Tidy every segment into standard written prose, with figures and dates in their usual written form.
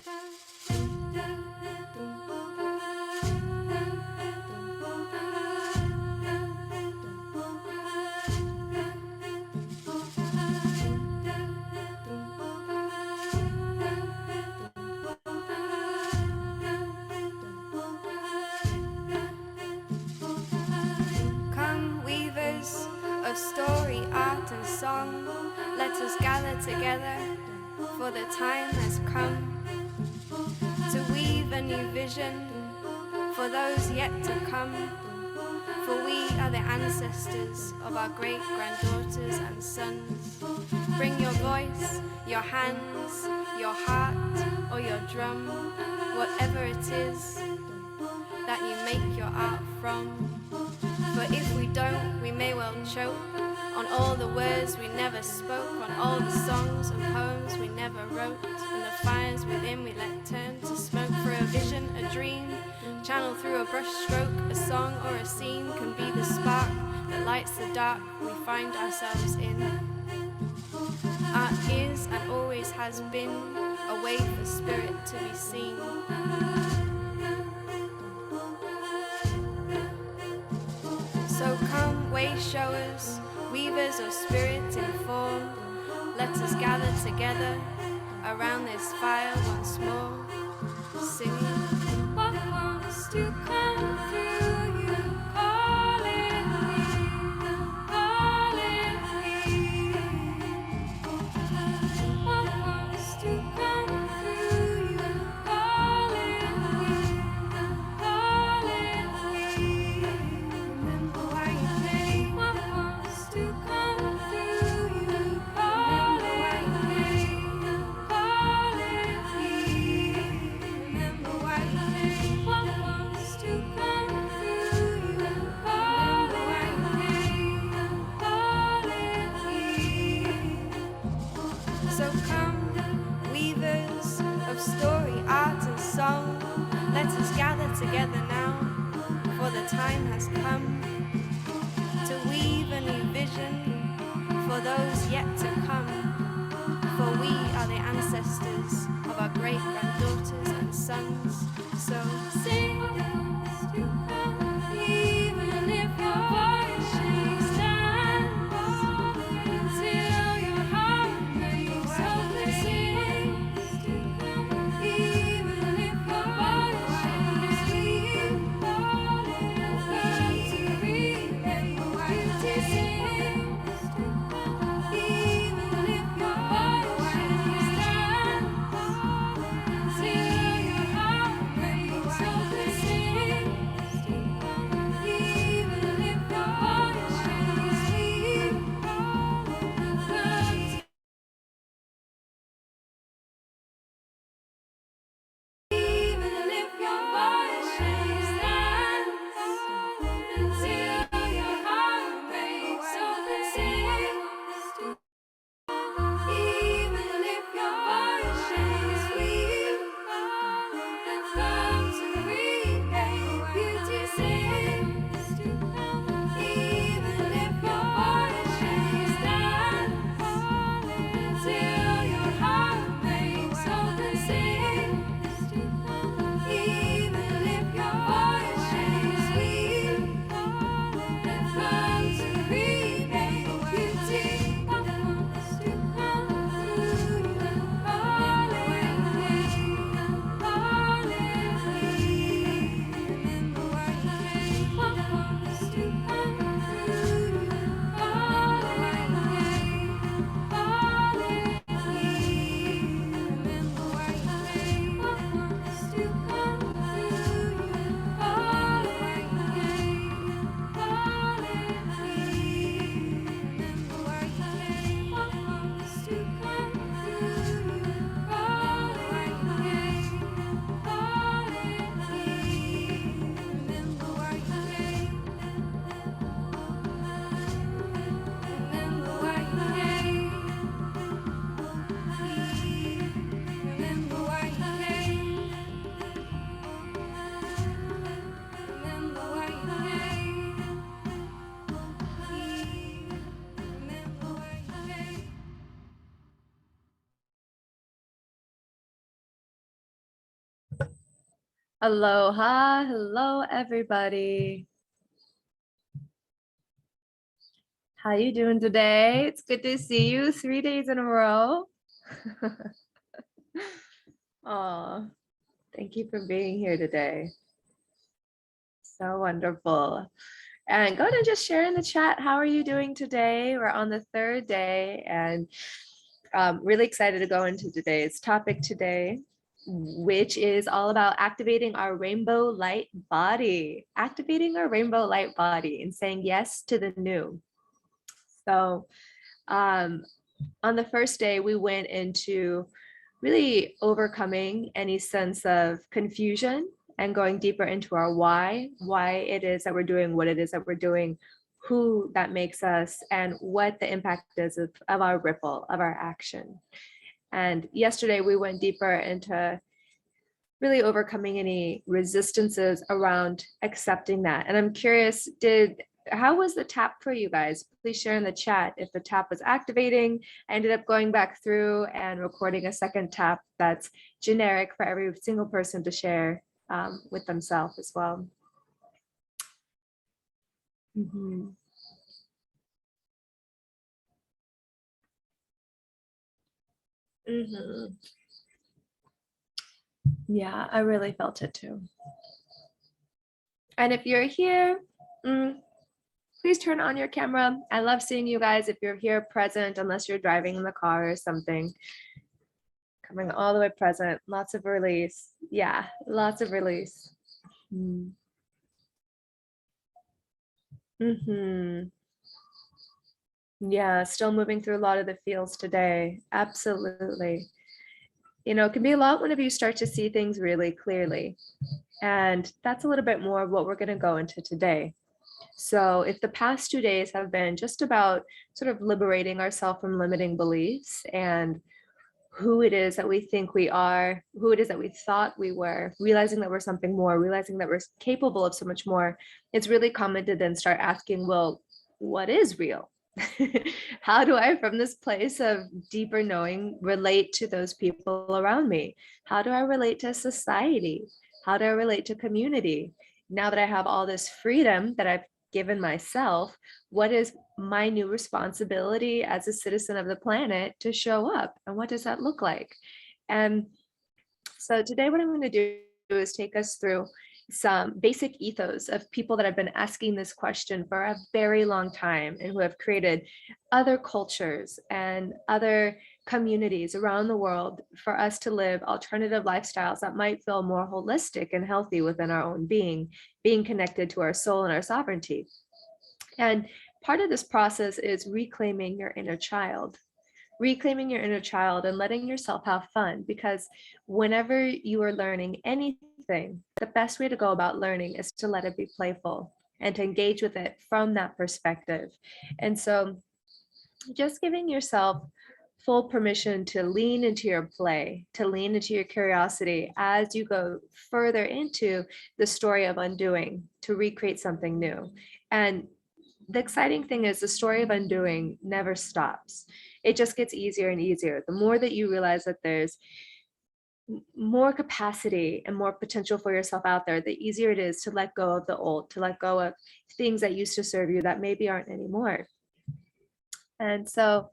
Come, weavers of story, art and song, let us gather together, for the time has come to weave a new vision for those yet to come, for we are the ancestors of our great-granddaughters and sons. Bring your voice, your hands, your heart or your drum, whatever it is that you make your art from. For if we don't, we may well choke on all the words we never spoke, on all the songs and poems we never wrote, and the fires within we let turn to smoke. For a vision, a dream, channeled through a brush stroke, a song or a scene can be the spark that lights the dark we find ourselves in. Art is and always has been a way for spirit to be seen. So come, way showers, weavers of spirit in form, let us gather together around this fire once more, singing what wants to come through you, calling me, calling me. What wants to come through you, calling me, calling me. Remember why you came. What wants to come through you, calling me, calling me. Remember why you came. What wants to come through you, calling me, calling me. So come, weavers of story, art and song, let us gather together now, for the time has come to weave a new vision for those yet to come, for we are the ancestors of our great-granddaughters and sons. So sing to come, even if your voice stands until your heart breaks. So sing to come, even if your voice stands to remember why it is. Sing to come, even if your voice stands until your heart breaks. So Aloha, hello everybody. How you doing today? It's good to see you 3 days in a row. Oh, thank you for being here today. So wonderful. And go ahead and just share in the chat. How are you doing today? We're on the 3rd day and really excited to go into today's topic today, which is all about activating our rainbow light body, and saying yes to the new. So on the first day, we went into really overcoming any sense of confusion and going deeper into our why it is that we're doing what it is that we're doing, who that makes us, and what the impact is of our ripple, of our action. And yesterday we went deeper into really overcoming any resistances around accepting that. And I'm curious, how was the tap for you guys? Please share in the chat if the tap was activating. I ended up going back through and recording a second tap that's generic for every single person to share with themselves as well. Mm-hmm. Mm-hmm. Yeah, I really felt it too. And if you're here, please turn on your camera. I love seeing you guys if you're here present, unless you're driving in the car or something. Coming all the way present, lots of release. Yeah, lots of release. Mm-hmm. Yeah, still moving through a lot of the feels today. Absolutely. You know, it can be a lot whenever you start to see things really clearly. And that's a little bit more of what we're going to go into today. So if the past 2 days have been just about sort of liberating ourselves from limiting beliefs and who it is that we think we are, who it is that we thought we were, realizing that we're something more, realizing that we're capable of so much more, it's really common to then start asking, well, what is real? How do I, from this place of deeper knowing, relate to those people around me? How do I relate to society? How do I relate to community? Now that I have all this freedom that I've given myself, what is my new responsibility as a citizen of the planet to show up? And what does that look like? And so today, what I'm going to do is take us through some basic ethos of people that have been asking this question for a very long time and who have created other cultures and other communities around the world for us to live alternative lifestyles that might feel more holistic and healthy within our own being connected to our soul and our sovereignty. And part of this process is reclaiming your inner child and letting yourself have fun, because whenever you are learning anything, the best way to go about learning is to let it be playful and to engage with it from that perspective. And so just giving yourself full permission to lean into your play, to lean into your curiosity as you go further into the story of undoing, to recreate something new. And the exciting thing is the story of undoing never stops. It just gets easier and easier. The more that you realize that there's more capacity and more potential for yourself out there, the easier it is to let go of the old, to let go of things that used to serve you that maybe aren't anymore. And so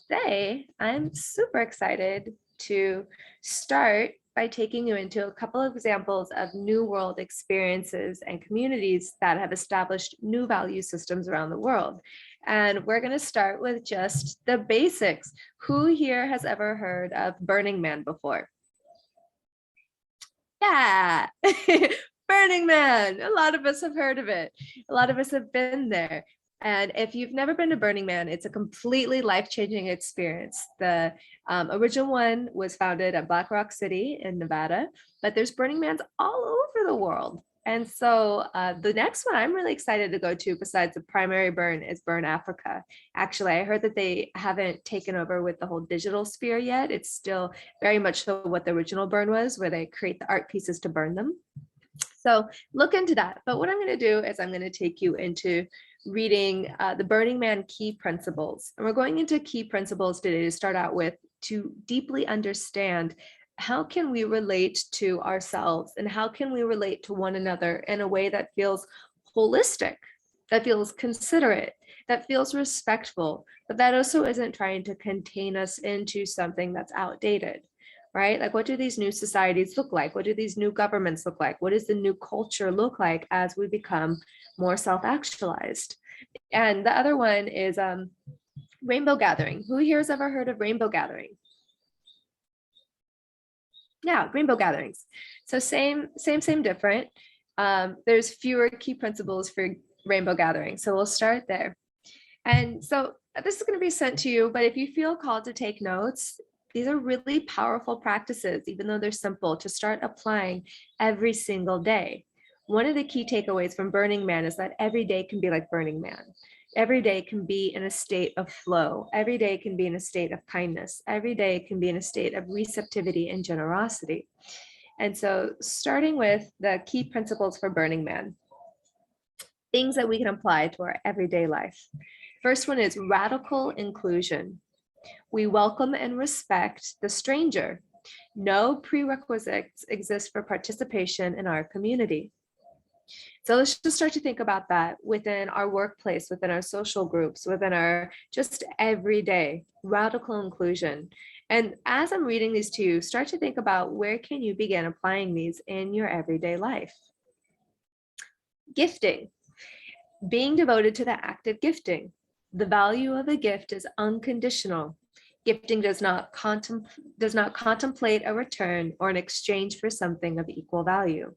today, I'm super excited to start by taking you into a couple of examples of new world experiences and communities that have established new value systems around the world. And we're going to start with just the basics. Who here has ever heard of Burning Man before? Yeah, Burning Man. A lot of us have heard of it. A lot of us have been there. And if you've never been to Burning Man, it's a completely life-changing experience. The original one was founded at Black Rock City in Nevada, but there's Burning Mans all over the world. And so the next one I'm really excited to go to, besides the primary burn, is Burn Africa. Actually, I heard that they haven't taken over with the whole digital sphere yet. It's still very much so what the original burn was, where they create the art pieces to burn them. So look into that. But what I'm going to do is I'm going to take you into reading the Burning Man key principles. And we're going into key principles today to start out with, to deeply understand how can we relate to ourselves and how can we relate to one another in a way that feels holistic, that feels considerate, that feels respectful, but that also isn't trying to contain us into something that's outdated, right? Like, what do these new societies look like? What do these new governments look like? What does the new culture look like as we become more self-actualized? And the other one is rainbow gathering. Who here has ever heard of rainbow gathering? Yeah, rainbow gatherings. So same, different. There's fewer key principles for rainbow gathering. So we'll start there. And so this is going to be sent to you, but if you feel called to take notes, these are really powerful practices, even though they're simple, to start applying every single day. One of the key takeaways from Burning Man is that every day can be like Burning Man. Every day can be in a state of flow. Every day can be in a state of kindness. Every day can be in a state of receptivity and generosity. And so starting with the key principles for Burning Man, things that we can apply to our everyday life. First one is radical inclusion. We welcome and respect the stranger. No prerequisites exist for participation in our community. So let's just start to think about that within our workplace, within our social groups, within our just everyday radical inclusion. And as I'm reading these to you, start to think about where can you begin applying these in your everyday life. Gifting, being devoted to the act of gifting. The value of a gift is unconditional. Gifting does not contemplate a return or an exchange for something of equal value.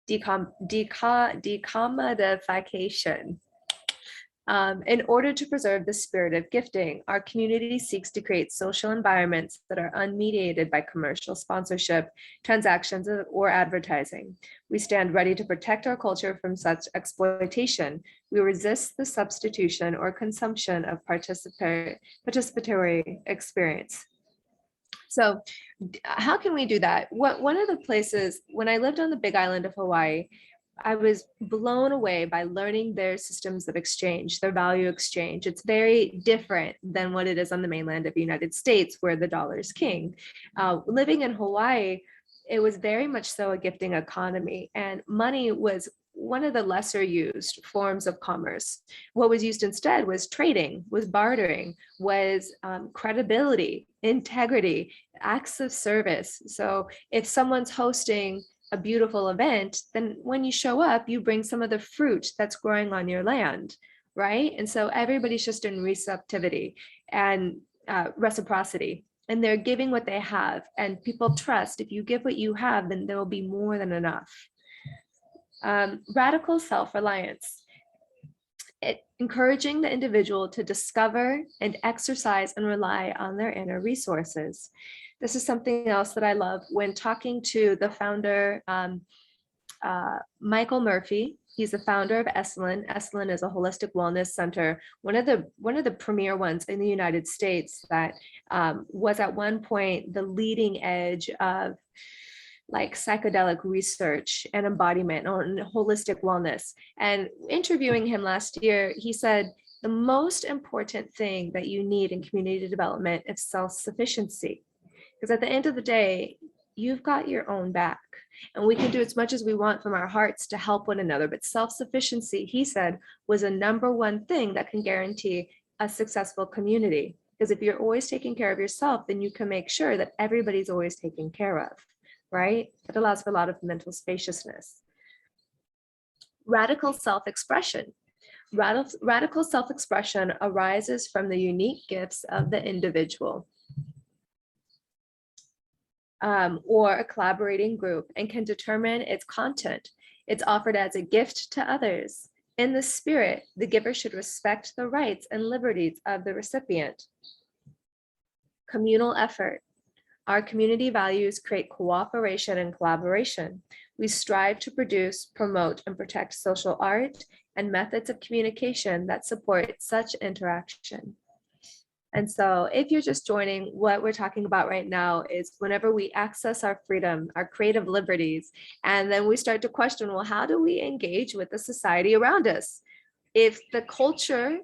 Decommodification. In order to preserve the spirit of gifting, our community seeks to create social environments that are unmediated by commercial sponsorship, transactions, or advertising. We stand ready to protect our culture from such exploitation. We resist the substitution or consumption of participatory experience. So how can we do that? One of the places, when I lived on the Big Island of Hawaii, I was blown away by learning their systems of exchange, their value exchange. It's very different than what it is on the mainland of the United States, where the dollar is king. Living in Hawaii, it was very much so a gifting economy, and money was one of the lesser used forms of commerce. What was used instead was trading, was bartering, was credibility, integrity, acts of service. So if someone's hosting a beautiful event, then when you show up, you bring some of the fruit that's growing on your land, right? And so everybody's just in receptivity and reciprocity, and they're giving what they have. And people trust if you give what you have, then there will be more than enough. Radical self-reliance. Encouraging the individual to discover and exercise and rely on their inner resources. This is something else that I love when talking to the founder, Michael Murphy. He's the founder of Esalen. Esalen is a holistic wellness center, one of the premier ones in the United States that was at one point the leading edge of like psychedelic research and embodiment on holistic wellness. And interviewing him last year, he said, the most important thing that you need in community development is self-sufficiency. Because at the end of the day, you've got your own back, and we can do as much as we want from our hearts to help one another. But self-sufficiency, he said, was a number one thing that can guarantee a successful community. Because if you're always taking care of yourself, then you can make sure that everybody's always taken care of, right? It allows for a lot of mental spaciousness. Radical self-expression. Radical self-expression arises from the unique gifts of the individual or a collaborating group, and can determine its content. It's offered as a gift to others. In the spirit, the giver should respect the rights and liberties of the recipient. Communal effort. Our community values create cooperation and collaboration. We strive to produce, promote, and protect social art and methods of communication that support such interaction. And so if you're just joining, what we're talking about right now is whenever we access our freedom, our creative liberties, and then we start to question, well, how do we engage with the society around us? If the culture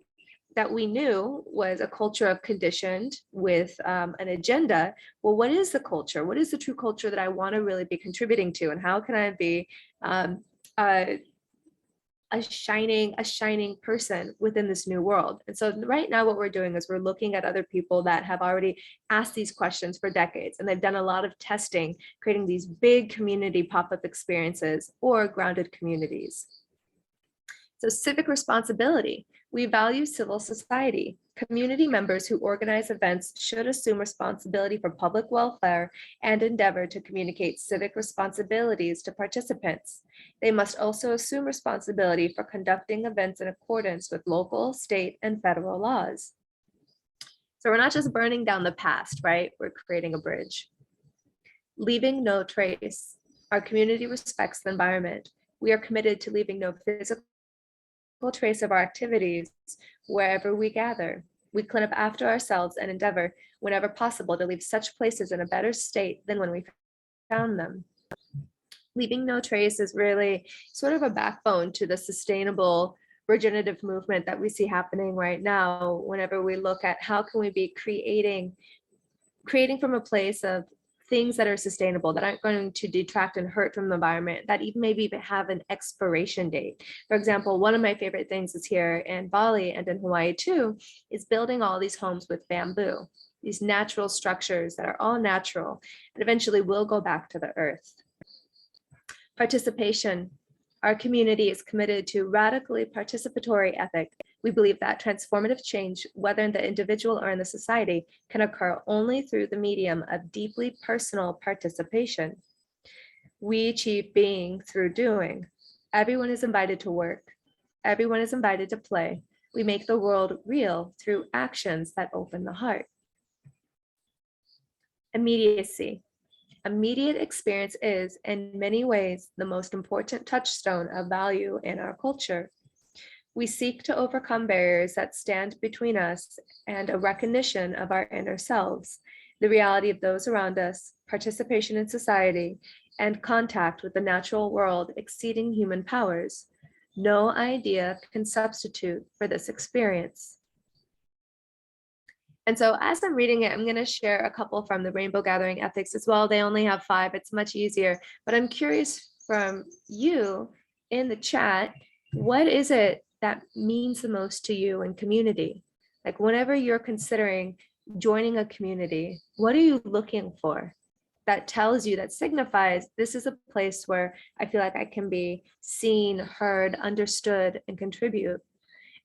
that we knew was a culture of conditioned with an agenda. Well, what is the culture? What is the true culture that I want to really be contributing to? And how can I be a shining person within this new world? And so right now what we're doing is we're looking at other people that have already asked these questions for decades, and they've done a lot of testing, creating these big community pop-up experiences or grounded communities. So civic responsibility. We value civil society. Community members who organize events should assume responsibility for public welfare and endeavor to communicate civic responsibilities to participants. They must also assume responsibility for conducting events in accordance with local, state, and federal laws. So we're not just burning down the past, right? We're creating a bridge. Leaving no trace. Our community respects the environment. We are committed to leaving no physical trace of our activities wherever we gather. We clean up after ourselves and endeavor, whenever possible, to leave such places in a better state than when we found them. Leaving no trace is really sort of a backbone to the sustainable regenerative movement that we see happening right now. Whenever we look at how can we be creating from a place of things that are sustainable, that aren't going to detract and hurt from the environment, that even maybe even have an expiration date. For example, one of my favorite things is here in Bali and in Hawaii too, is building all these homes with bamboo, these natural structures that are all natural and eventually will go back to the earth. Participation. Our community is committed to radically participatory ethic. We believe that transformative change, whether in the individual or in the society, can occur only through the medium of deeply personal participation. We achieve being through doing. Everyone is invited to work. Everyone is invited to play. We make the world real through actions that open the heart. Immediacy. Immediate experience is, in many ways, the most important touchstone of value in our culture. We seek to overcome barriers that stand between us and a recognition of our inner selves, the reality of those around us, participation in society, and contact with the natural world exceeding human powers. No idea can substitute for this experience. And so as I'm reading it, I'm going to share a couple from the Rainbow Gathering Ethics as well. They only have 5, it's much easier, but I'm curious from you in the chat, what is it that means the most to you in community? Like whenever you're considering joining a community, what are you looking for that tells you, that signifies this is a place where I feel like I can be seen, heard, understood, and contribute?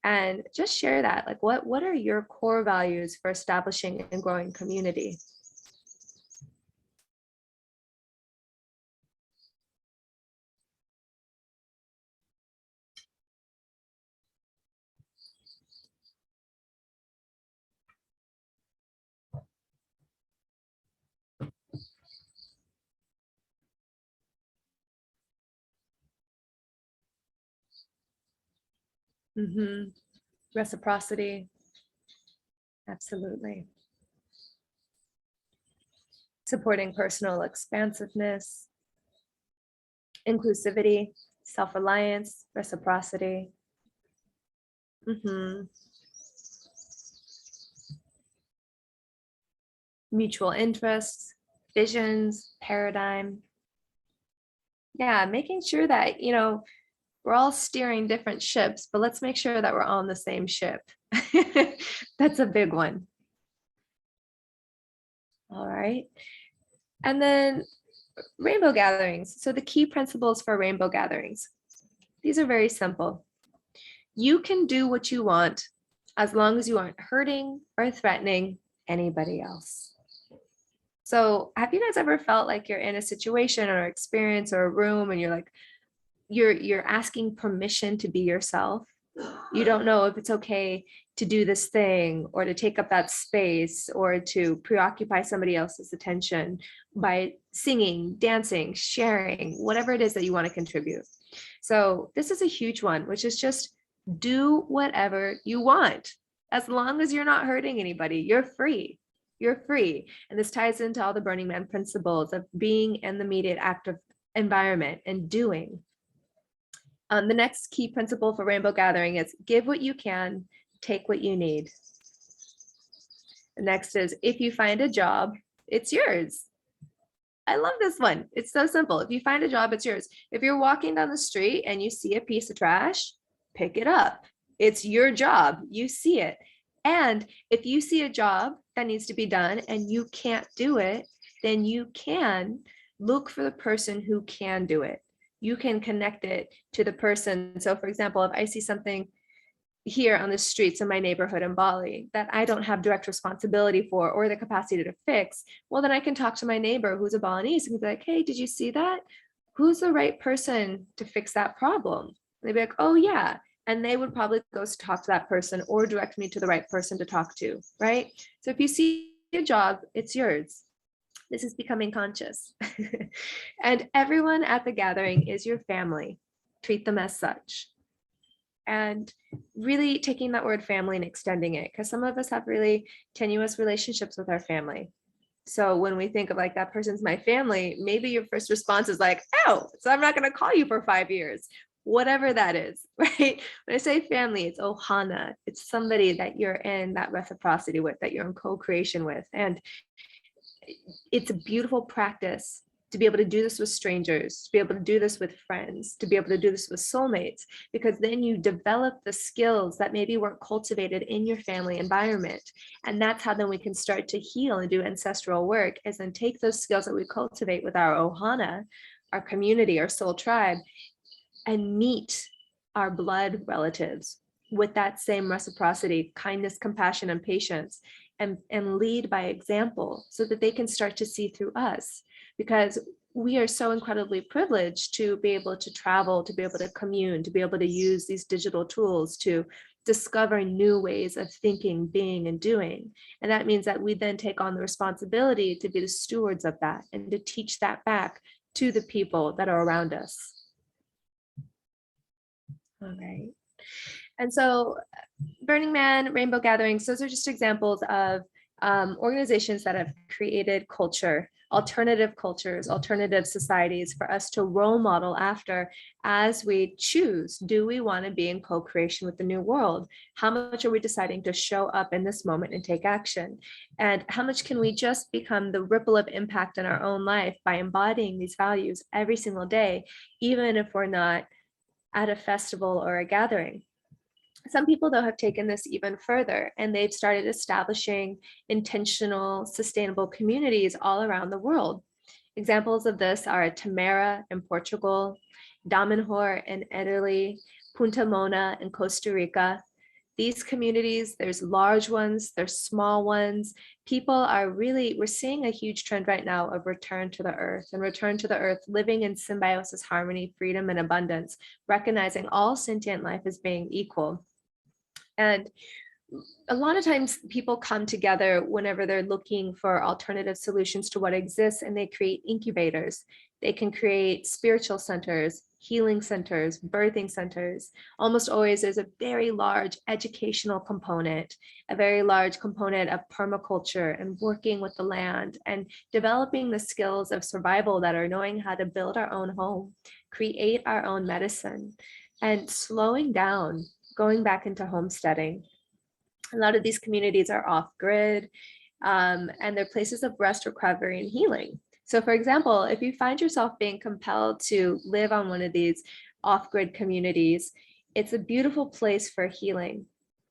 And just share that, like what are your core values for establishing and growing community? Mm-hmm. Reciprocity, absolutely. Supporting personal expansiveness, inclusivity, self-reliance, reciprocity. Mm-hmm. Mutual interests, visions, paradigm. Yeah, making sure that, we're all steering different ships, but let's make sure that we're all on the same ship. That's a big one. All right. And then rainbow gatherings. So the key principles for rainbow gatherings. These are very simple. You can do what you want as long as you aren't hurting or threatening anybody else. So have you guys ever felt like you're in a situation or experience or a room and you're like, you're asking permission to be yourself? You don't know if it's okay to do this thing or to take up that space or to preoccupy somebody else's attention by singing, dancing, sharing, whatever it is that you want to contribute. So this is a huge one, which is just do whatever you want. As long as you're not hurting anybody, you're free. You're free. And this ties into all the Burning Man principles of being in the immediate active environment and doing. The next key principle for rainbow gathering is give what you can, take what you need. The next is, if you find a job, it's yours. I love this one. It's so simple. If you find a job, it's yours. If you're walking down the street and you see a piece of trash, pick it up. It's your job. You see it. And if you see a job that needs to be done and you can't do it, then you can look for the person who can do it. You can connect it to the person. So for example, if I see something here on the streets in my neighborhood in Bali that I don't have direct responsibility for or the capacity to fix, well, then I can talk to my neighbor who's a Balinese and be like, hey, did you see that? Who's the right person to fix that problem? And they'd be like, oh yeah. And they would probably go talk to that person or direct me to the right person to talk to, right? So if you see a job, it's yours. This is becoming conscious. And everyone at the gathering is your family. Treat them as such. And really taking that word family and extending it, because some of us have really tenuous relationships with our family. So when we think of like, that person's my family, maybe your first response is like, oh, so I'm not going to call you for 5 years, whatever that is, right? When I say family, it's ohana. It's somebody that you're in that reciprocity with, that you're in co-creation with. And it's a beautiful practice to be able to do this with strangers, to be able to do this with friends, to be able to do this with soulmates, because then you develop the skills that maybe weren't cultivated in your family environment. And that's how then we can start to heal and do ancestral work, is then take those skills that we cultivate with our ohana, our community, our soul tribe, and meet our blood relatives with that same reciprocity, kindness, compassion, and patience, and lead by example so that they can start to see through us. Because we are so incredibly privileged to be able to travel, to be able to commune, to be able to use these digital tools to discover new ways of thinking, being, and doing. And that means that we then take on the responsibility to be the stewards of that and to teach that back to the people that are around us. All right. And so Burning Man, Rainbow Gatherings, those are just examples of organizations that have created culture, alternative cultures, alternative societies for us to role model after as we choose. Do we want to be in co-creation with the new world? How much are we deciding to show up in this moment and take action? And how much can we just become the ripple of impact in our own life by embodying these values every single day, even if we're not at a festival or a gathering? Some people, though, have taken this even further, and they've started establishing intentional, sustainable communities all around the world. Examples of this are Tamara in Portugal, Damanhur in Italy, Punta Mona in Costa Rica. These communities, there's large ones, there's small ones. People are really, we're seeing a huge trend right now of return to the earth, and return to the earth, living in symbiosis, harmony, freedom, and abundance, recognizing all sentient life as being equal. And a lot of times people come together whenever they're looking for alternative solutions to what exists, and they create incubators. They can create spiritual centers, healing centers, birthing centers. Almost always there's a very large educational component, a very large component of permaculture and working with the land and developing the skills of survival that are knowing how to build our own home, create our own medicine, and slowing down, going back into homesteading. A lot of these communities are off-grid, and they're places of rest, recovery, and healing. So for example, if you find yourself being compelled to live on one of these off-grid communities, it's a beautiful place for healing.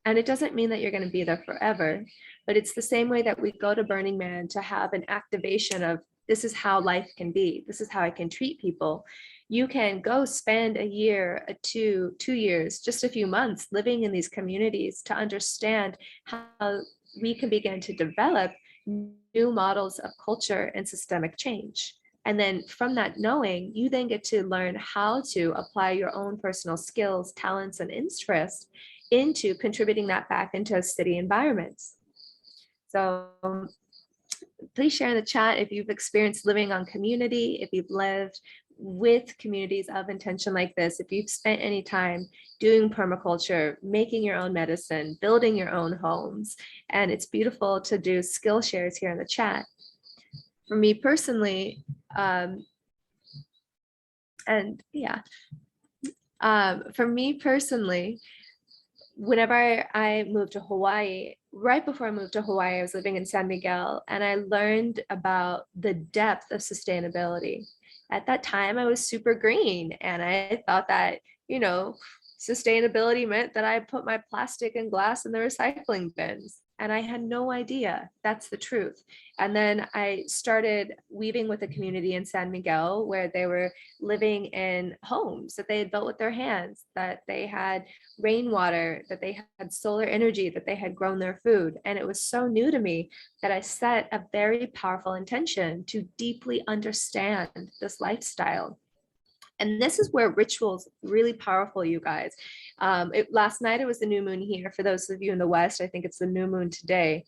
And it doesn't mean that you're going to be there forever, but it's the same way that we go to Burning Man to have an activation of, this is how life can be, this is how I can treat people. You can go spend a year, 2 years, just a few months living in these communities to understand how we can begin to develop new models of culture and systemic change. And then from that knowing, you then get to learn how to apply your own personal skills, talents, and interests into contributing that back into city environments. So please share in the chat if you've experienced living on community, if you've lived with communities of intention like this, if you've spent any time doing permaculture, making your own medicine, building your own homes. And it's beautiful to do skill shares here in the chat. For me personally, whenever I moved to Hawaii, right before I moved to Hawaii, I was living in San Miguel, and I learned about the depth of sustainability. At that time, I was super green, and I thought that, you know, sustainability meant that I put my plastic and glass in the recycling bins. And I had no idea that's the truth. And then I started weaving with a community in San Miguel where they were living in homes that they had built with their hands, that they had rainwater, that they had solar energy, that they had grown their food. And it was so new to me that I set a very powerful intention to deeply understand this lifestyle. And this is where rituals really powerful, you guys. Last night it was the new moon here. For those of you in the West, I think it's the new moon today.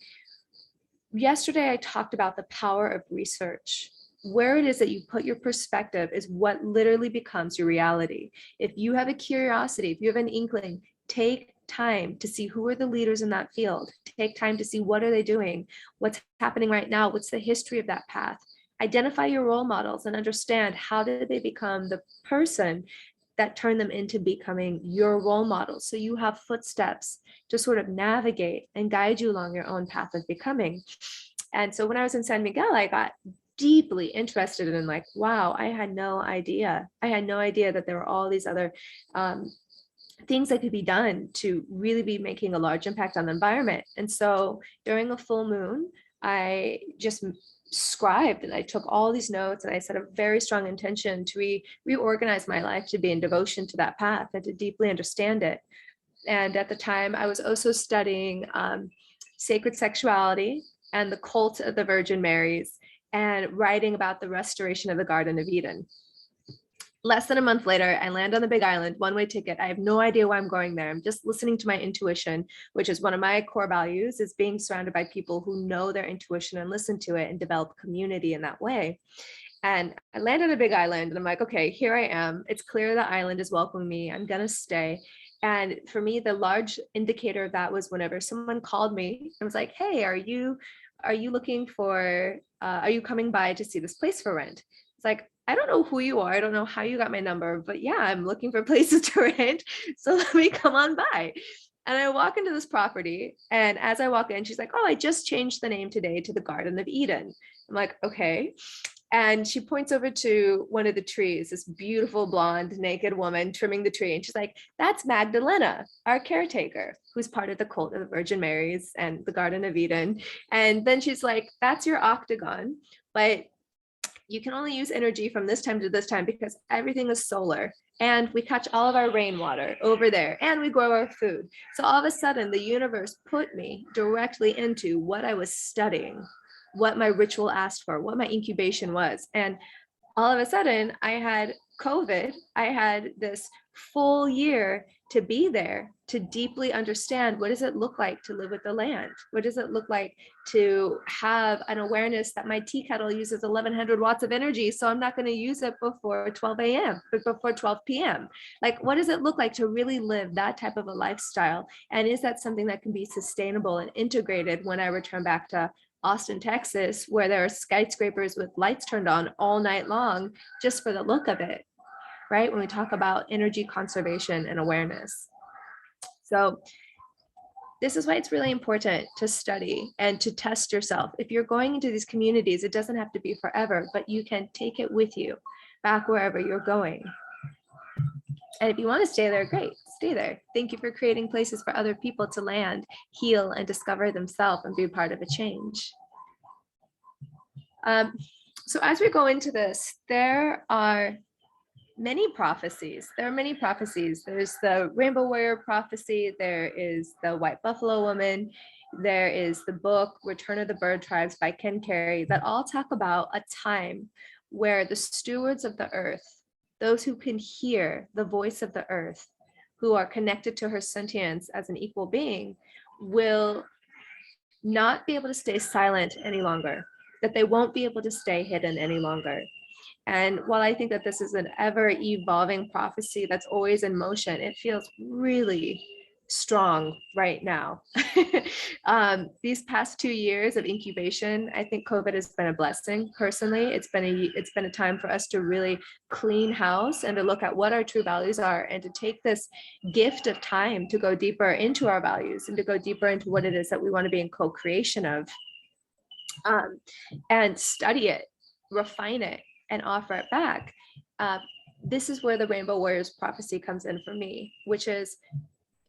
Yesterday I talked about the power of research. Where it is that you put your perspective is what literally becomes your reality. If you have a curiosity, if you have an inkling, take time to see who are the leaders in that field. Take time to see what are they doing, what's happening right now, what's the history of that path. Identify your role models and understand how did they become the person that turned them into becoming your role model. So you have footsteps to sort of navigate and guide you along your own path of becoming. And so when I was in San Miguel, I got deeply interested in, like, wow, I had no idea. I had no idea that there were all these other things that could be done to really be making a large impact on the environment. And so during a full moon, I just scribed and I took all these notes and I set a very strong intention to reorganize my life to be in devotion to that path and to deeply understand it. And at the time, I was also studying sacred sexuality and the cult of the Virgin Marys and writing about the restoration of the Garden of Eden. Less than a month later, I land on the Big Island, one-way ticket. I have no idea why I'm going there. I'm just listening to my intuition, which is one of my core values, is being surrounded by people who know their intuition and listen to it and develop community in that way. And I land on a Big Island and I'm like, okay, here I am. It's clear the island is welcoming me. I'm going to stay. And for me, the large indicator of that was whenever someone called me and was like, hey, are you looking for, are you coming by to see this place for rent? It's like, I don't know who you are. I don't know how you got my number, but yeah, I'm looking for places to rent. So let me come on by. And I walk into this property. And as I walk in, she's like, oh, I just changed the name today to the Garden of Eden. I'm like, okay. And she points over to one of the trees, this beautiful blonde naked woman trimming the tree. And she's like, that's Magdalena, our caretaker, who's part of the cult of the Virgin Marys and the Garden of Eden. And then she's like, that's your octagon, but you can only use energy from this time to this time because everything is solar. And we catch all of our rainwater over there and we grow our food. So all of a sudden, the universe put me directly into what I was studying, what my ritual asked for, what my incubation was. And all of a sudden, I had COVID. I had this full year to be there, to deeply understand what does it look like to live with the land? What does it look like to have an awareness that my tea kettle uses 1100 watts of energy, so I'm not going to use it before 12 a.m., but before 12 p.m. Like, what does it look like to really live that type of a lifestyle? And is that something that can be sustainable and integrated when I return back to Austin, Texas, where there are skyscrapers with lights turned on all night long just for the look of it, right? When we talk about energy conservation and awareness. So this is why it's really important to study and to test yourself. If you're going into these communities, it doesn't have to be forever, but you can take it with you back wherever you're going. And if you want to stay there, great, stay there. Thank you for creating places for other people to land, heal, and discover themselves and be part of a change. So as we go into this, there are many prophecies. There are many prophecies. There's the Rainbow Warrior prophecy. There is the White Buffalo Woman. There is the book Return of the Bird Tribes by Ken Carey that all talk about a time where the stewards of the earth, those who can hear the voice of the earth, who are connected to her sentience as an equal being, will not be able to stay silent any longer, that they won't be able to stay hidden any longer. And while I think that this is an ever evolving prophecy that's always in motion, it feels really, strong right now. These past 2 years of incubation, I think COVID has been a blessing. Personally, it's been a time for us to really clean house and to look at what our true values are, and to take this gift of time to go deeper into our values and to go deeper into what it is that we want to be in co-creation of, and study it, refine it, and offer it back. This is where the Rainbow Warriors prophecy comes in for me, which is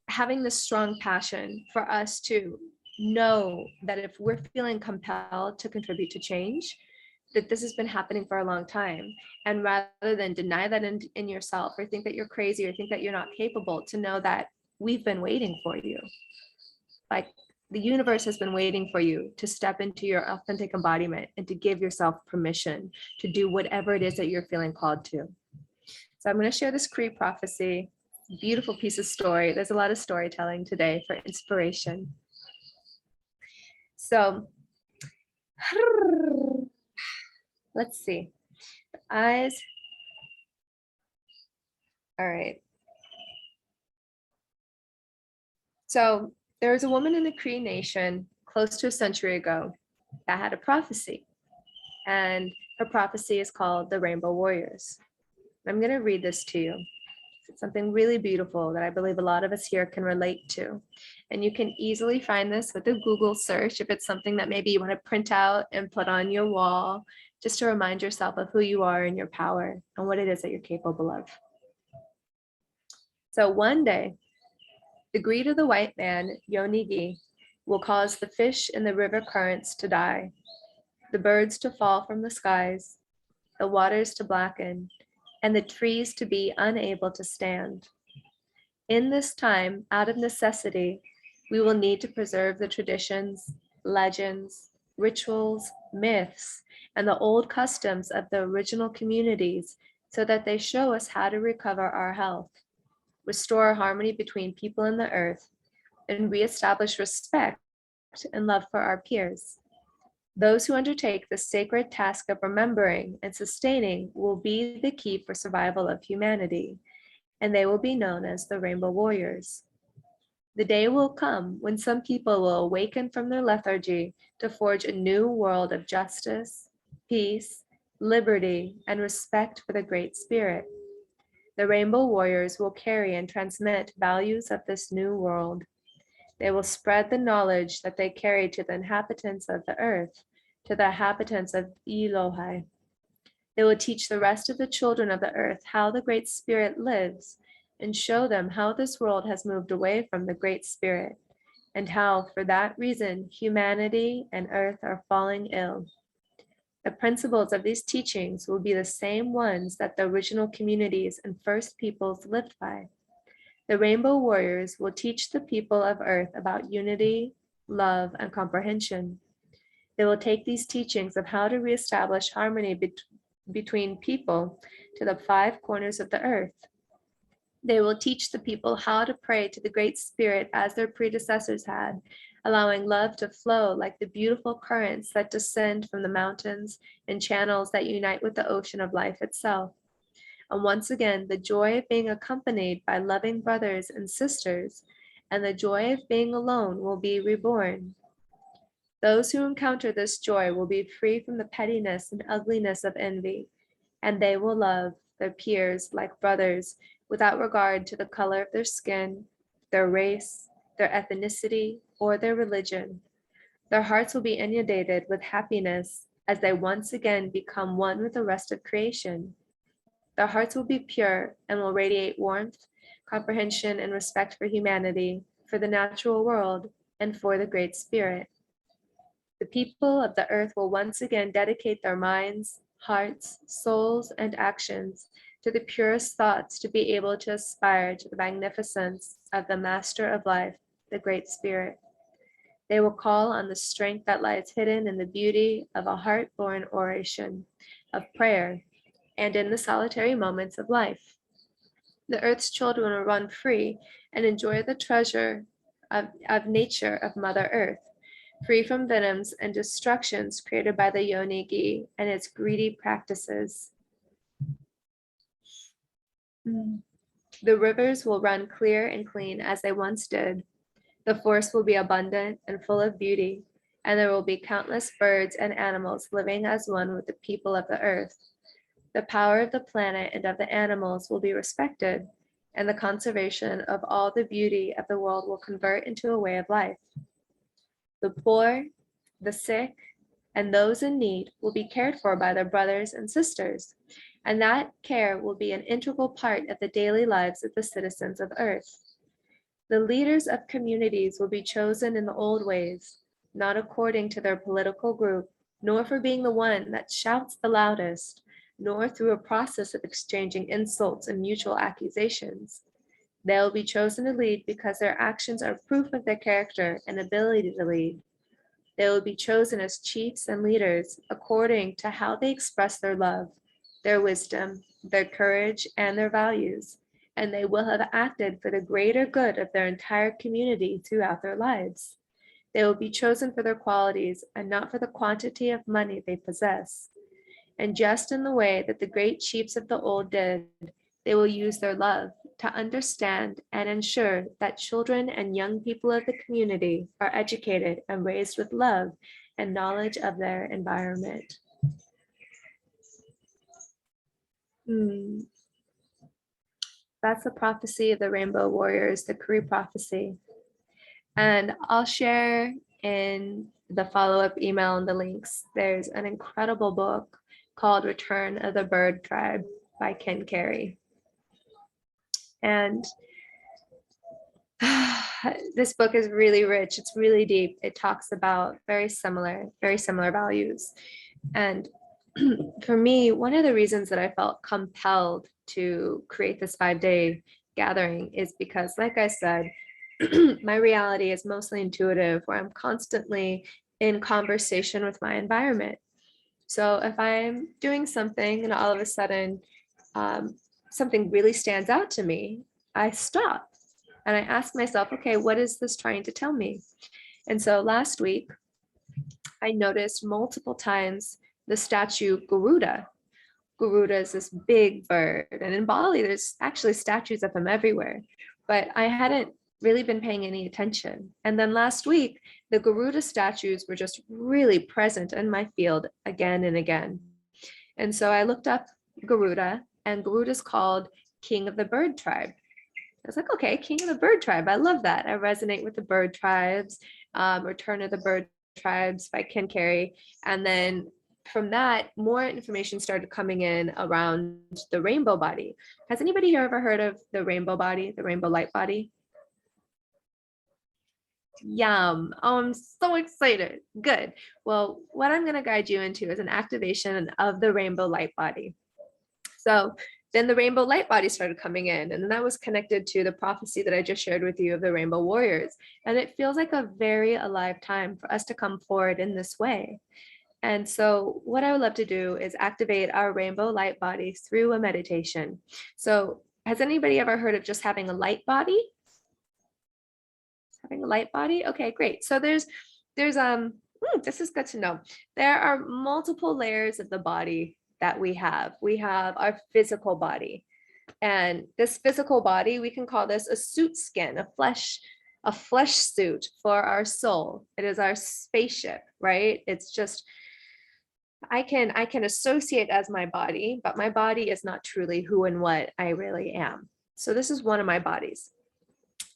having this strong passion for us to know that if we're feeling compelled to contribute to change, that this has been happening for a long time. And rather than deny that in yourself, or think that you're crazy, or think that you're not capable, to know that we've been waiting for you. Like, the universe has been waiting for you to step into your authentic embodiment and to give yourself permission to do whatever it is that you're feeling called to. So I'm going to share this Cree prophecy. Beautiful piece of story. There's a lot of storytelling today for inspiration. So let's see. Eyes. All right. So there was a woman in the Cree nation close to a century ago that had a prophecy, and her prophecy is called the Rainbow Warriors. I'm going to read this to you. It's something really beautiful that I believe a lot of us here can relate to. And you can easily find this with a Google search if it's something that maybe you want to print out and put on your wall, just to remind yourself of who you are and your power and what it is that you're capable of. So one day, the greed of the white man, Yonigi, will cause the fish in the river currents to die, the birds to fall from the skies, the waters to blacken, and the trees to be unable to stand. In this time, out of necessity, we will need to preserve the traditions, legends, rituals, myths, and the old customs of the original communities, so that they show us how to recover our health, restore harmony between people and the earth, and reestablish respect and love for our peers. Those who undertake the sacred task of remembering and sustaining will be the key for survival of humanity, and they will be known as the Rainbow Warriors. The day will come when some people will awaken from their lethargy to forge a new world of justice, peace, liberty, and respect for the Great Spirit. The Rainbow Warriors will carry and transmit values of this new world. They will spread the knowledge that they carry to the inhabitants of the earth, to the inhabitants of Elohai. They will teach the rest of the children of the earth how the Great Spirit lives, and show them how this world has moved away from the Great Spirit, and how, for that reason, humanity and earth are falling ill. The principles of these teachings will be the same ones that the original communities and first peoples lived by. The Rainbow Warriors will teach the people of Earth about unity, love, and comprehension. They will take these teachings of how to reestablish harmony between people to the 5 corners of the earth. They will teach the people how to pray to the Great Spirit as their predecessors had, allowing love to flow like the beautiful currents that descend from the mountains and channels that unite with the ocean of life itself. And once again, the joy of being accompanied by loving brothers and sisters, and the joy of being alone will be reborn. Those who encounter this joy will be free from the pettiness and ugliness of envy, and they will love their peers like brothers without regard to the color of their skin, their race, their ethnicity, or their religion. Their hearts will be inundated with happiness as they once again become one with the rest of creation. Their hearts will be pure and will radiate warmth, comprehension, and respect for humanity, for the natural world, and for the Great Spirit. The people of the earth will once again dedicate their minds, hearts, souls, and actions to the purest thoughts to be able to aspire to the magnificence of the Master of Life, the Great Spirit. They will call on the strength that lies hidden in the beauty of a heart-born oration, of prayer, and in the solitary moments of life. The earth's children will run free and enjoy the treasure of nature of Mother Earth, free from venoms and destructions created by the Yonigi and its greedy practices. The rivers will run clear and clean as they once did. The forest will be abundant and full of beauty, and there will be countless birds and animals living as one with the people of the earth. The power of the planet and of the animals will be respected, and the conservation of all the beauty of the world will convert into a way of life. The poor, the sick, and those in need will be cared for by their brothers and sisters, and that care will be an integral part of the daily lives of the citizens of Earth. The leaders of communities will be chosen in the old ways, not according to their political group, nor for being the one that shouts the loudest, nor through a process of exchanging insults and mutual accusations. They will be chosen to lead because their actions are proof of their character and ability to lead. They will be chosen as chiefs and leaders according to how they express their love, their wisdom, their courage, and their values, and they will have acted for the greater good of their entire community throughout their lives. They will be chosen for their qualities and not for the quantity of money they possess. And just in the way that the great chiefs of the old did, they will use their love to understand and ensure that children and young people of the community are educated and raised with love and knowledge of their environment. That's the prophecy of the Rainbow Warriors, the Cree prophecy. And I'll share in the follow-up email and the links. There's an incredible book called Return of the Bird Tribe by Ken Carey. And this book is really rich. It's really deep. It talks about very similar values. And for me, one of the reasons that I felt compelled to create this 5-day gathering is because, like I said, my reality is mostly intuitive, where I'm constantly in conversation with my environment. So if I'm doing something and all of a sudden something really stands out to me, I stop and I ask myself, okay, what is this trying to tell me? And so last week, I noticed multiple times the statue Garuda. Garuda is this big bird, and in Bali, there's actually statues of him everywhere, but I hadn't really been paying any attention. And then last week, the Garuda statues were just really present in my field again and again. And so I looked up Garuda, and Garuda is called King of the Bird Tribe. I was like, okay, King of the Bird Tribe. I love that. I resonate with the bird tribes. Return of the Bird Tribes by Ken Carey. And then from that, more information started coming in around the rainbow body. Has anybody here ever heard of the rainbow body, the rainbow light body? Yum. Oh, I'm so excited. Good. Well, what I'm going to guide you into is an activation of the rainbow light body. So then the rainbow light body started coming in, and then that was connected to the prophecy that I just shared with you of the rainbow warriors. And it feels like a very alive time for us to come forward in this way. And so what I would love to do is activate our rainbow light body through a meditation. So has anybody ever heard of just having a light body? Having a light body? Okay, great. So there's this is good to know. There are multiple layers of the body that we have. We have our physical body, and this physical body, we can call this a suit skin, a flesh suit for our soul. It is our spaceship, right? It's just, I can associate as my body, but my body is not truly who and what I really am. So this is one of my bodies.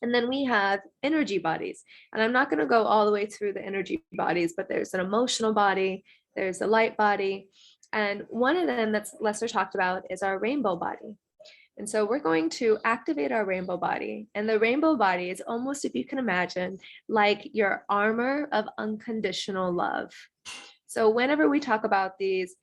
And then we have energy bodies. And I'm not going to go all the way through the energy bodies, but there's an emotional body, there's a light body. And one of them that's lesser talked about is our rainbow body. And so we're going to activate our rainbow body. And the rainbow body is almost, if you can imagine, like your armor of unconditional love. So whenever we talk about these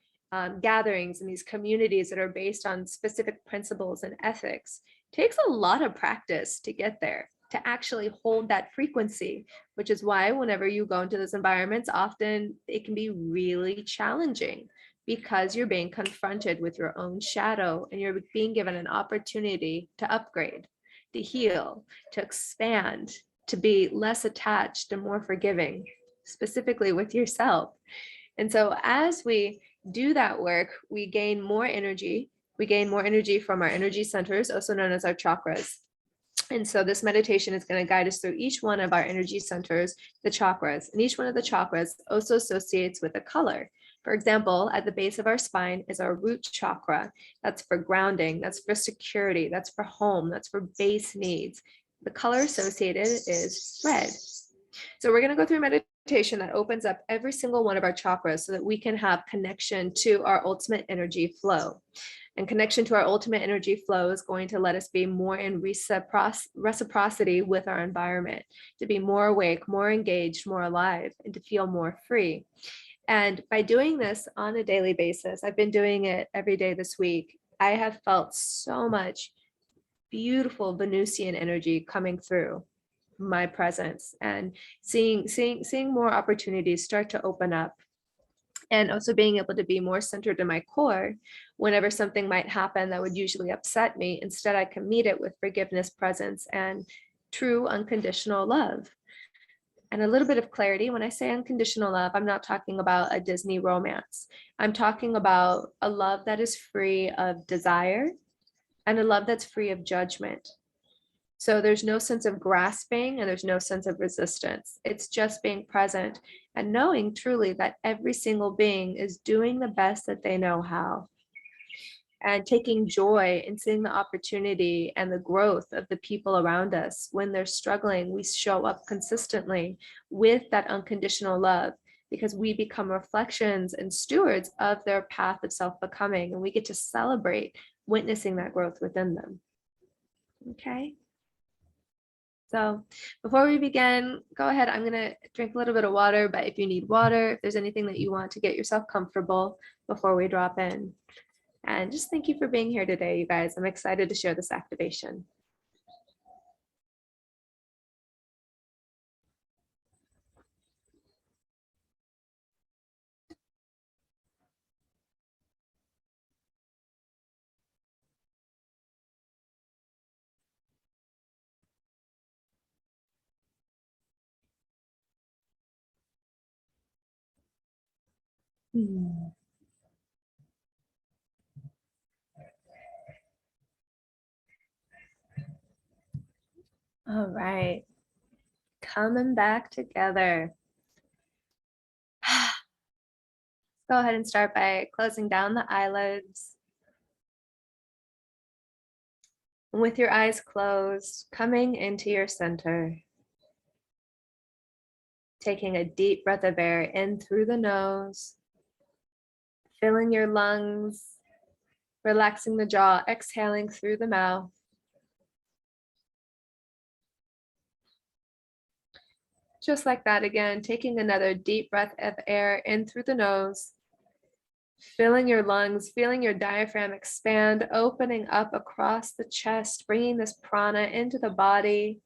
gatherings and these communities that are based on specific principles and ethics, it takes a lot of practice to get there, to actually hold that frequency, which is why whenever you go into those environments, often it can be really challenging because you're being confronted with your own shadow and you're being given an opportunity to upgrade, to heal, to expand, to be less attached and more forgiving, specifically with yourself. And so as we do that work, we gain more energy, We gain more energy from our energy centers, also known as our chakras. And so this meditation is going to guide us through each one of our energy centers, the chakras. And each one of the chakras also associates with a color. For example, at the base of our spine is our root chakra. That's for grounding, that's for security, that's for home, that's for base needs. The color associated is red. So we're going to go through a meditation that opens up every single one of our chakras so that we can have connection to our ultimate energy flow. And connection to our ultimate energy flow is going to let us be more in reciprocity with our environment, to be more awake, more engaged, more alive, and to feel more free. And by doing this on a daily basis, I've been doing it every day this week, I have felt so much beautiful Venusian energy coming through my presence, and seeing more opportunities start to open up, and also being able to be more centered in my core. Whenever something might happen that would usually upset me, instead I can meet it with forgiveness, presence, and true unconditional love. And a little bit of clarity: when I say unconditional love, I'm not talking about a Disney romance. I'm talking about a love that is free of desire and a love that's free of judgment. So there's no sense of grasping and there's no sense of resistance. It's just being present and knowing truly that every single being is doing the best that they know how, and taking joy in seeing the opportunity and the growth of the people around us. When they're struggling, we show up consistently with that unconditional love, because we become reflections and stewards of their path of self-becoming, and we get to celebrate witnessing that growth within them. Okay. So before we begin, go ahead. I'm going to drink a little bit of water, but if you need water, if there's anything that you want to get yourself comfortable before we drop in. And just thank you for being here today, you guys. I'm excited to share this activation. All right, coming back together. Go ahead and start by closing down the eyelids. With your eyes closed, coming into your center. Taking a deep breath of air in through the nose, filling your lungs, relaxing the jaw, exhaling through the mouth. Just like that again, taking another deep breath of air in through the nose, filling your lungs, feeling your diaphragm expand, opening up across the chest, bringing this prana into the body,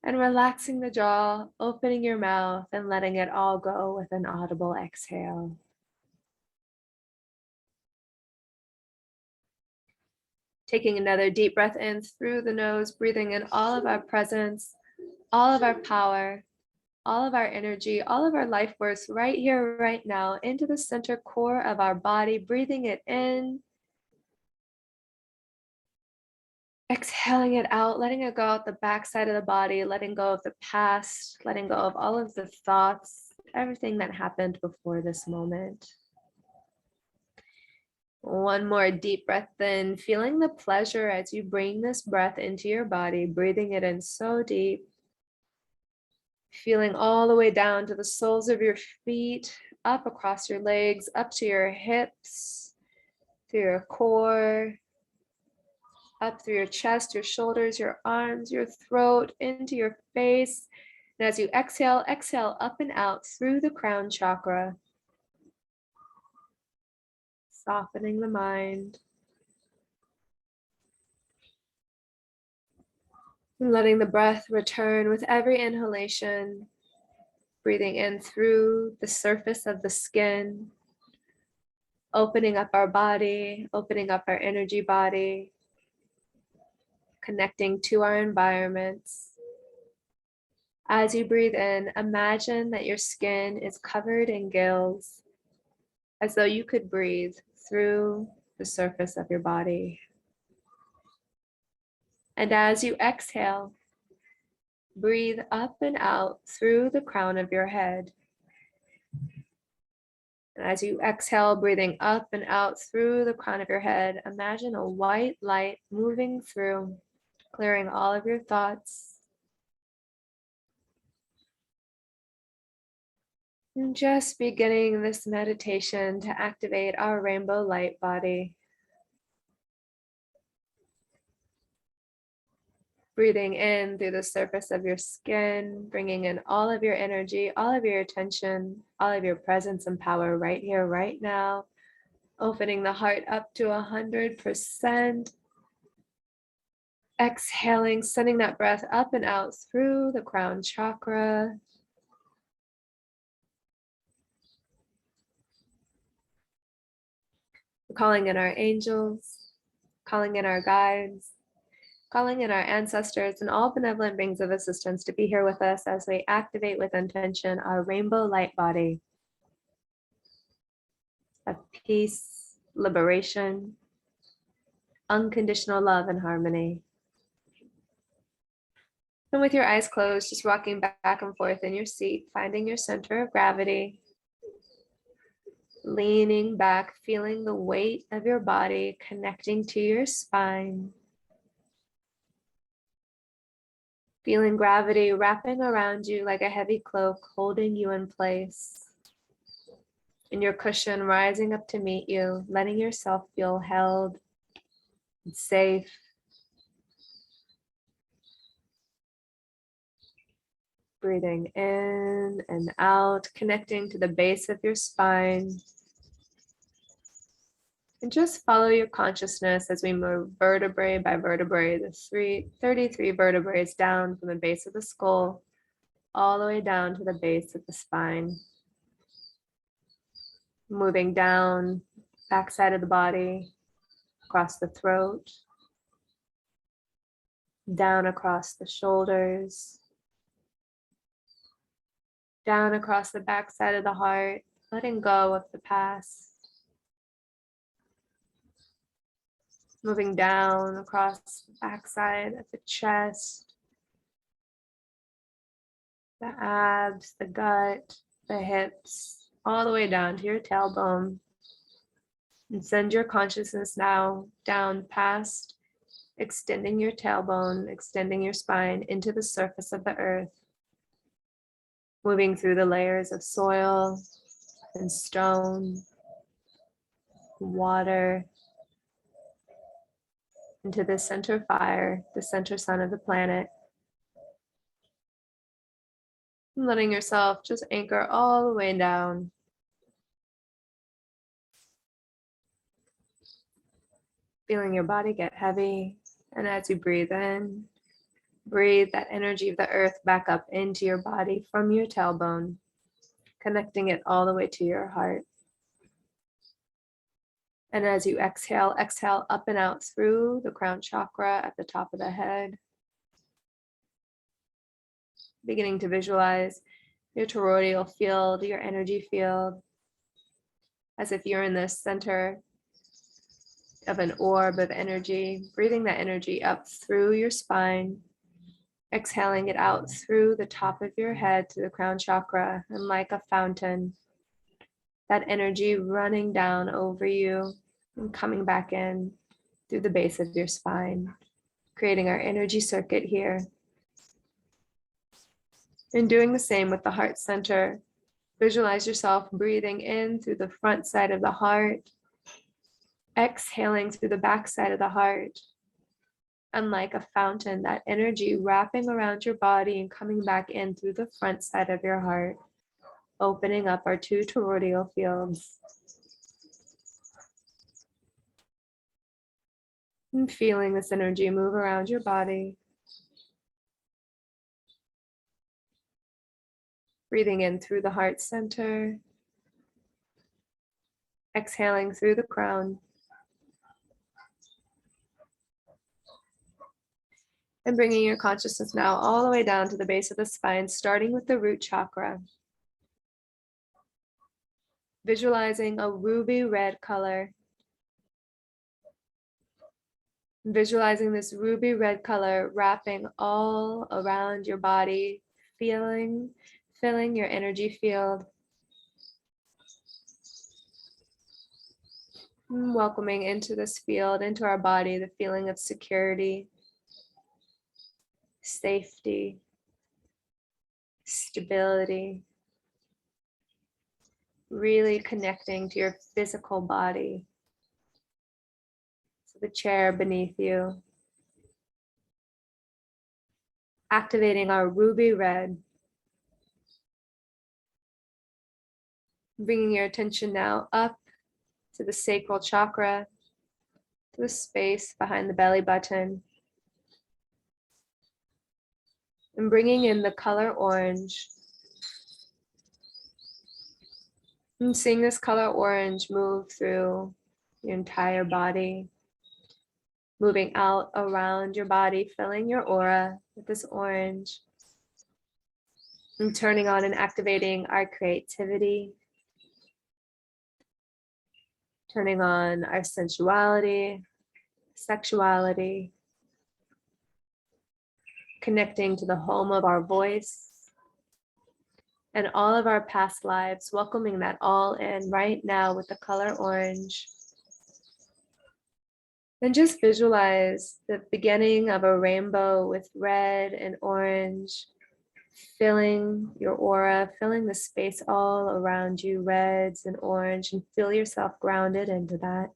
and relaxing the jaw, opening your mouth, and letting it all go with an audible exhale. Taking another deep breath in through the nose, breathing in all of our presence, all of our power, all of our energy, all of our life force right here, right now, into the center core of our body, breathing it in, exhaling it out, letting it go out the backside of the body, letting go of the past, letting go of all of the thoughts, everything that happened before this moment. One more deep breath in, feeling the pleasure as you bring this breath into your body, breathing it in so deep. Feeling all the way down to the soles of your feet, up across your legs, up to your hips, through your core, up through your chest, your shoulders, your arms, your throat, into your face. And as you exhale, exhale up and out through the crown chakra, softening the mind. And letting the breath return with every inhalation, breathing in through the surface of the skin, opening up our body, opening up our energy body, connecting to our environments. As you breathe in, imagine that your skin is covered in gills, as though you could breathe through the surface of your body. And as you exhale, breathe up and out through the crown of your head. And as you exhale, breathing up and out through the crown of your head, imagine a white light moving through, clearing all of your thoughts. And just beginning this meditation to activate our rainbow light body. Breathing in through the surface of your skin, bringing in all of your energy, all of your attention, all of your presence and power right here, right now. Opening the heart up to 100%. Exhaling, sending that breath up and out through the crown chakra. Calling in our angels, calling in our guides, calling in our ancestors and all benevolent beings of assistance to be here with us as we activate with intention our rainbow light body of peace, liberation, unconditional love and harmony. And with your eyes closed, just rocking back and forth in your seat, finding your center of gravity, leaning back, feeling the weight of your body connecting to your spine. Feeling gravity wrapping around you like a heavy cloak, holding you in place. And your cushion rising up to meet you, letting yourself feel held and safe. Breathing in and out, connecting to the base of your spine. And just follow your consciousness as we move vertebrae by vertebrae, the 33 vertebrae down from the base of the skull, all the way down to the base of the spine. Moving down, backside of the body, across the throat, down across the shoulders, down across the backside of the heart, letting go of the past. Moving down across the backside of the chest, the abs, the gut, the hips, all the way down to your tailbone. And send your consciousness now down past, extending your tailbone, extending your spine into the surface of the earth. Moving through the layers of soil and stone, water, into the center fire, the center sun of the planet. And letting yourself just anchor all the way down. Feeling your body get heavy. And as you breathe in, breathe that energy of the earth back up into your body from your tailbone, connecting it all the way to your heart. And as you exhale, exhale up and out through the crown chakra at the top of the head. Beginning to visualize your toroidal field, your energy field, as if you're in the center of an orb of energy, breathing that energy up through your spine, exhaling it out through the top of your head to the crown chakra, and like a fountain, that energy running down over you and coming back in through the base of your spine, creating our energy circuit here. And doing the same with the heart center. Visualize yourself breathing in through the front side of the heart, exhaling through the back side of the heart. And like a fountain, that energy wrapping around your body and coming back in through the front side of your heart, opening up our two toroidal fields. And feeling this energy move around your body. Breathing in through the heart center, exhaling through the crown. And bringing your consciousness now all the way down to the base of the spine, starting with the root chakra. Visualizing a ruby red color, Visualizing this ruby red color wrapping all around your body, filling your energy field. Welcoming into this field, into our body, the feeling of security, safety, stability, really connecting to your physical body. So the chair beneath you, activating our ruby red, bringing your attention now up to the sacral chakra, to the space behind the belly button, and bringing in the color orange. And seeing this color orange move through your entire body, moving out around your body, filling your aura with this orange, and turning on and activating our creativity, turning on our sensuality, sexuality, connecting to the home of our voice and all of our past lives, welcoming that all in right now with the color orange. Then just visualize the beginning of a rainbow with red and orange, filling your aura, filling the space all around you, reds and orange, and feel yourself grounded into that.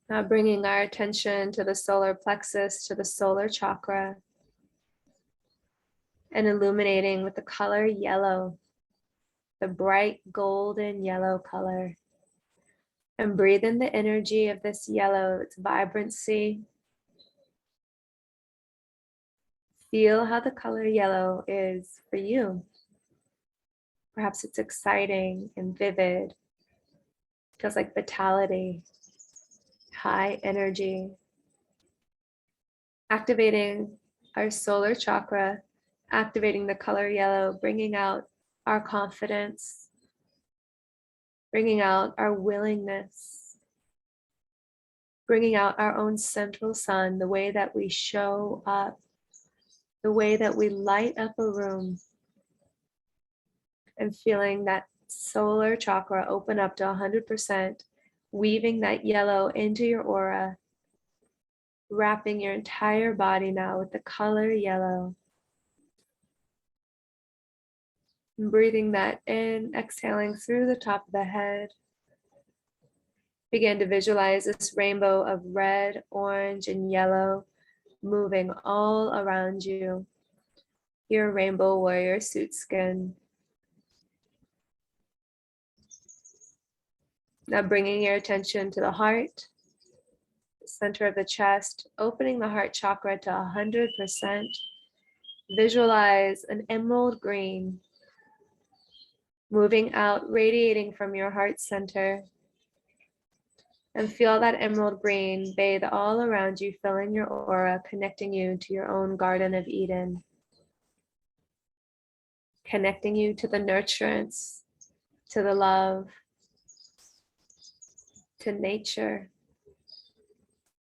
Now bringing our attention to the solar plexus, to the solar chakra, and illuminating with the color yellow, the bright golden yellow color. And breathe in the energy of this yellow, its vibrancy. Feel how the color yellow is for you. Perhaps it's exciting and vivid. Feels like vitality, high energy. Activating our solar chakra, activating the color yellow, bringing out our confidence, bringing out our willingness, bringing out our own central sun, the way that we show up, the way that we light up a room, and feeling that solar chakra open up to 100%, weaving that yellow into your aura, wrapping your entire body now with the color yellow. And breathing that in, exhaling through the top of the head. Begin to visualize this rainbow of red, orange, and yellow moving all around you. Your rainbow warrior suit skin. Now bringing your attention to the heart, the center of the chest, opening the heart chakra to 100%. Visualize an emerald green moving out, radiating from your heart center. And feel that emerald green bathe all around you, filling your aura, connecting you to your own Garden of Eden. Connecting you to the nurturance, to the love, to nature,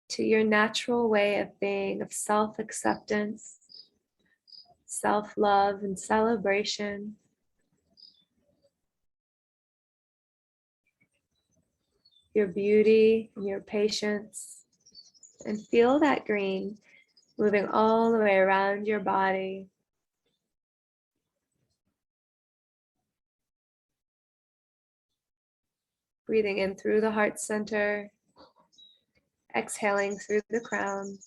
to your natural way of being, of self-acceptance, self-love, and celebration. Your beauty and your patience, and feel that green moving all the way around your body. Breathing in through the heart center, exhaling through the crown.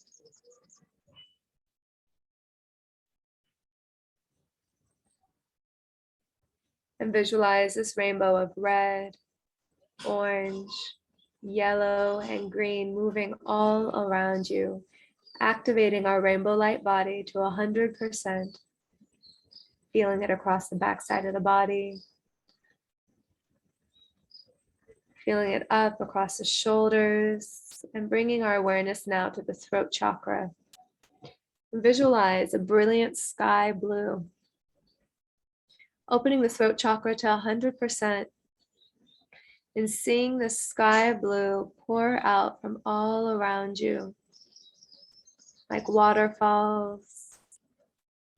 And visualize this rainbow of red, orange, yellow, and green moving all around you, activating our rainbow light body to 100%, feeling it across the backside of the body, feeling it up across the shoulders, and bringing our awareness now to the throat chakra. Visualize a brilliant sky blue, opening the throat chakra to 100%, and seeing the sky blue pour out from all around you, like waterfalls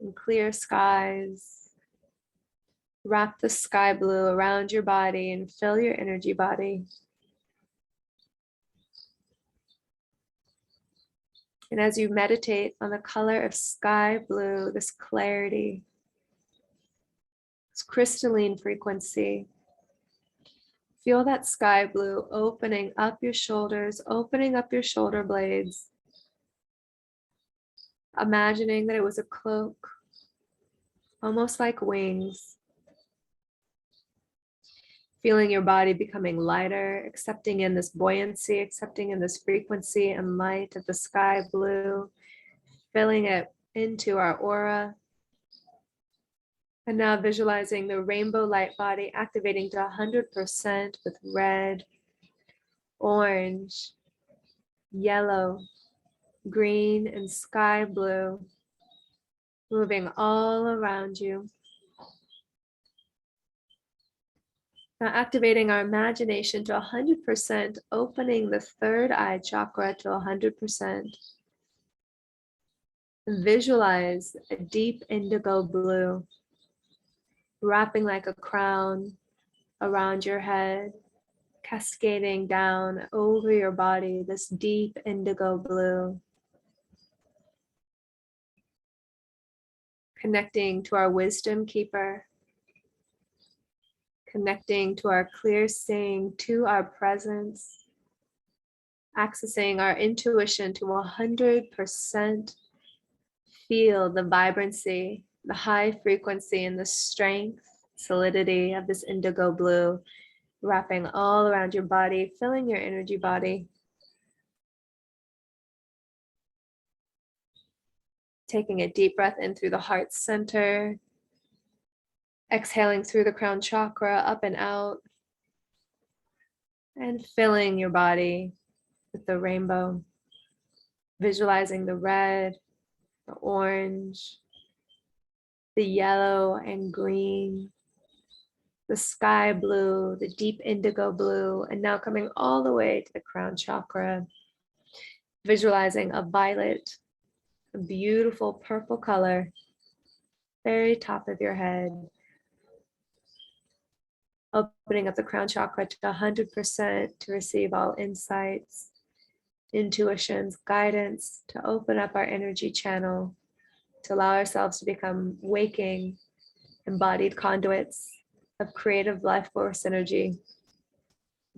and clear skies. Wrap the sky blue around your body and fill your energy body. And as you meditate on the color of sky blue, this clarity, this crystalline frequency, feel that sky blue opening up your shoulders, opening up your shoulder blades, imagining that it was a cloak, almost like wings. Feeling your body becoming lighter, accepting in this buoyancy, accepting in this frequency and light of the sky blue, filling it into our aura. And now visualizing the rainbow light body activating to 100% with red, orange, yellow, green, and sky blue, moving all around you. Now activating our imagination to 100%, opening the third eye chakra to 100%. Visualize a deep indigo blue, wrapping like a crown around your head, cascading down over your body, this deep indigo blue. Connecting to our wisdom keeper, connecting to our clear seeing, to our presence, accessing our intuition to 100%. Feel the vibrancy, the high frequency, and the strength, solidity of this indigo blue, wrapping all around your body, filling your energy body. Taking a deep breath in through the heart center, exhaling through the crown chakra, up and out, and filling your body with the rainbow. Visualizing the red, the orange, the yellow and green, the sky blue, the deep indigo blue, and now coming all the way to the crown chakra. Visualizing a violet, a beautiful purple color, very top of your head. Opening up the crown chakra to 100% to receive all insights, intuitions, guidance, to open up our energy channel, to allow ourselves to become waking, embodied conduits of creative life force energy,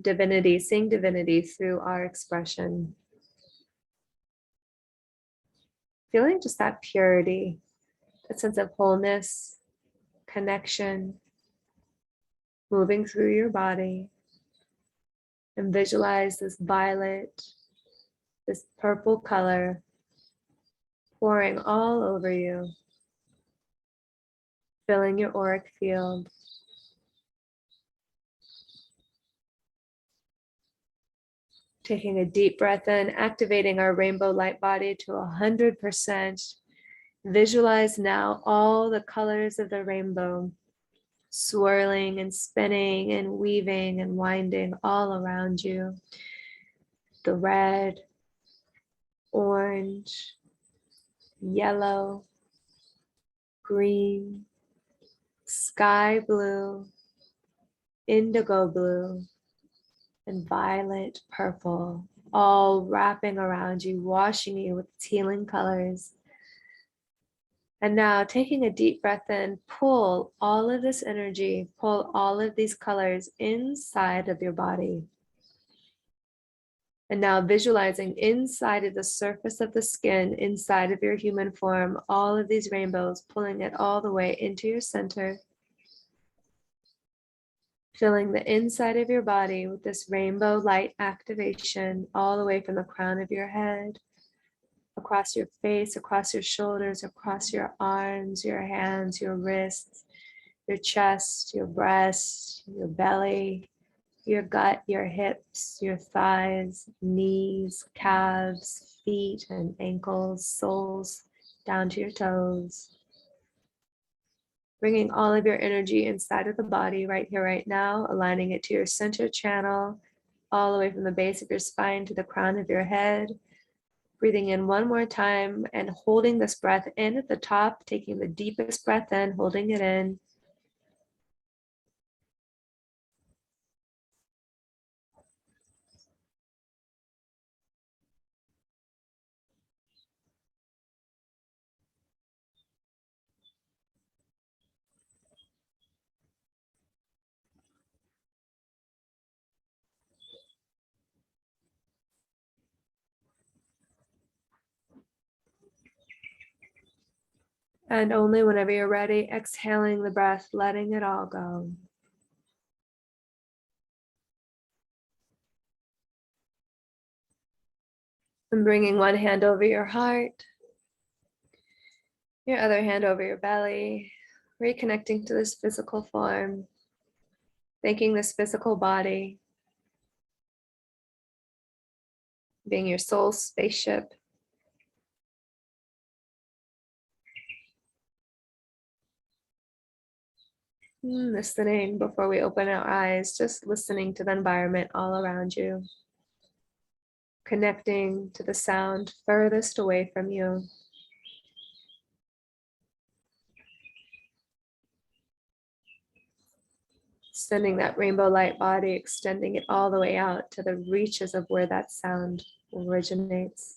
divinity, seeing divinity through our expression. Feeling just that purity, that sense of wholeness, connection, moving through your body. And visualize this violet, this purple color pouring all over you, filling your auric field. Taking a deep breath in, activating our rainbow light body to 100%. Visualize now all the colors of the rainbow swirling and spinning and weaving and winding all around you. The red, orange, yellow, green, sky blue, indigo blue, and violet purple, all wrapping around you, washing you with its healing colors. And now taking a deep breath in, pull all of this energy, pull all of these colors inside of your body. And now visualizing inside of the surface of the skin, inside of your human form, all of these rainbows, pulling it all the way into your center. Filling the inside of your body with this rainbow light activation, all the way from the crown of your head, across your face, across your shoulders, across your arms, your hands, your wrists, your chest, your breast, your belly, your gut, your hips, your thighs, knees, calves, feet, and ankles, soles, down to your toes. Bringing all of your energy inside of the body right here, right now, aligning it to your center channel, all the way from the base of your spine to the crown of your head. Breathing in one more time and holding this breath in at the top, taking the deepest breath in, holding it in. And only whenever you're ready, exhaling the breath, letting it all go. And bringing one hand over your heart, your other hand over your belly, reconnecting to this physical form, thanking this physical body, being your soul spaceship. Listening before we open our eyes, just listening to the environment all around you. Connecting to the sound furthest away from you. Sending that rainbow light body, extending it all the way out to the reaches of where that sound originates.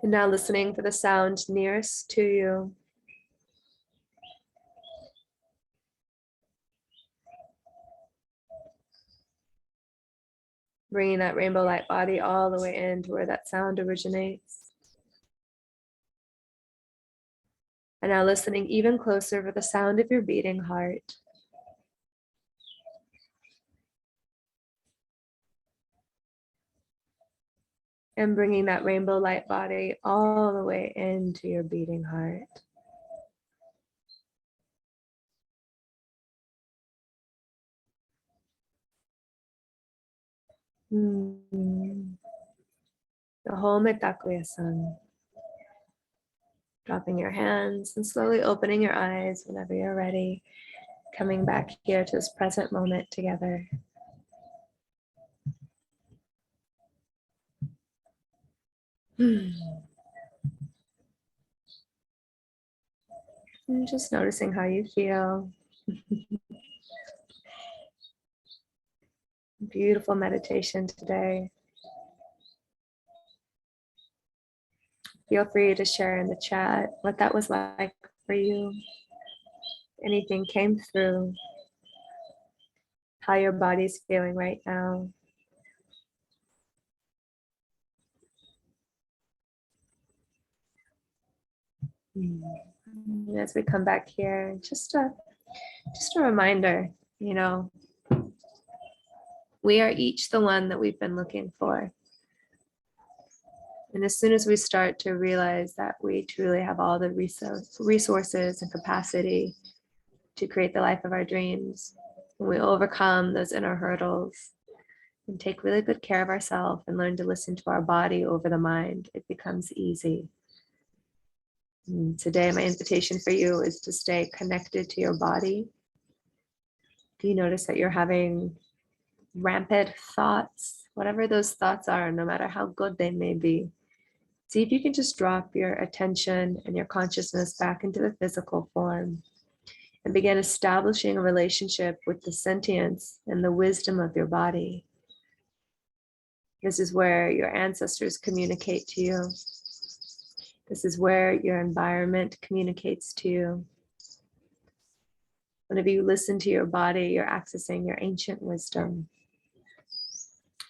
And now listening for the sound nearest to you. Bringing that rainbow light body all the way into where that sound originates. And now listening even closer for the sound of your beating heart. And bringing that rainbow light body all the way into your beating heart. The whole Metakuya-san. Dropping your hands and slowly opening your eyes whenever you're ready. Coming back here to this present moment together. And just noticing how you feel. Beautiful meditation today. Feel free to share in the chat what that was like for you. Anything came through, how your body's feeling right now. And as we come back here, just a reminder, we are each the one that we've been looking for. And as soon as we start to realize that we truly have all the resources and capacity to create the life of our dreams, when we overcome those inner hurdles and take really good care of ourselves and learn to listen to our body over the mind, it becomes easy. And today, my invitation for you is to stay connected to your body. Do you notice that you're having rampant thoughts? Whatever those thoughts are, no matter how good they may be, see if you can just drop your attention and your consciousness back into the physical form and begin establishing a relationship with the sentience and the wisdom of your body. This is where your ancestors communicate to you. This is where your environment communicates to you. Whenever you listen to your body, you're accessing your ancient wisdom.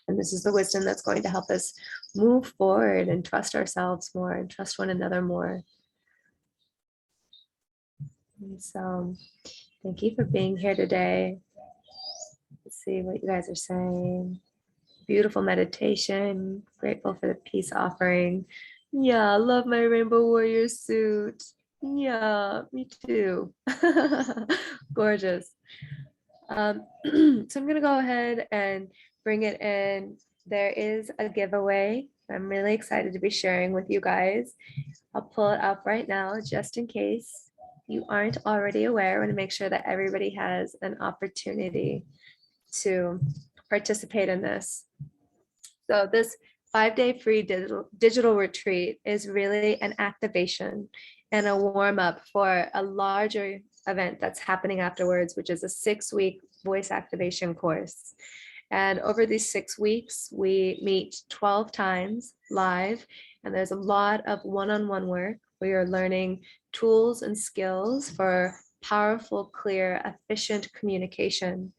And this is the wisdom that's going to help us move forward and trust ourselves more and trust one another more. And so thank you for being here today. Let's see what you guys are saying. Beautiful meditation. Grateful for the peace offering. Yeah, love my rainbow warrior suit. Yeah, me too. Gorgeous. So I'm going to go ahead and bring it in there is a giveaway. I'm really excited to be sharing with you guys. I'll pull it up right now just in case you aren't already aware. I want to make sure that everybody has an opportunity to participate in this. So this 5-day free digital retreat is really an activation and a warm up for a larger event that's happening afterwards, which is a 6-week voice activation course. And over these 6 weeks, we meet 12 times live, and there's a lot of one-on-one work. We are learning tools and skills for powerful, clear, efficient communication.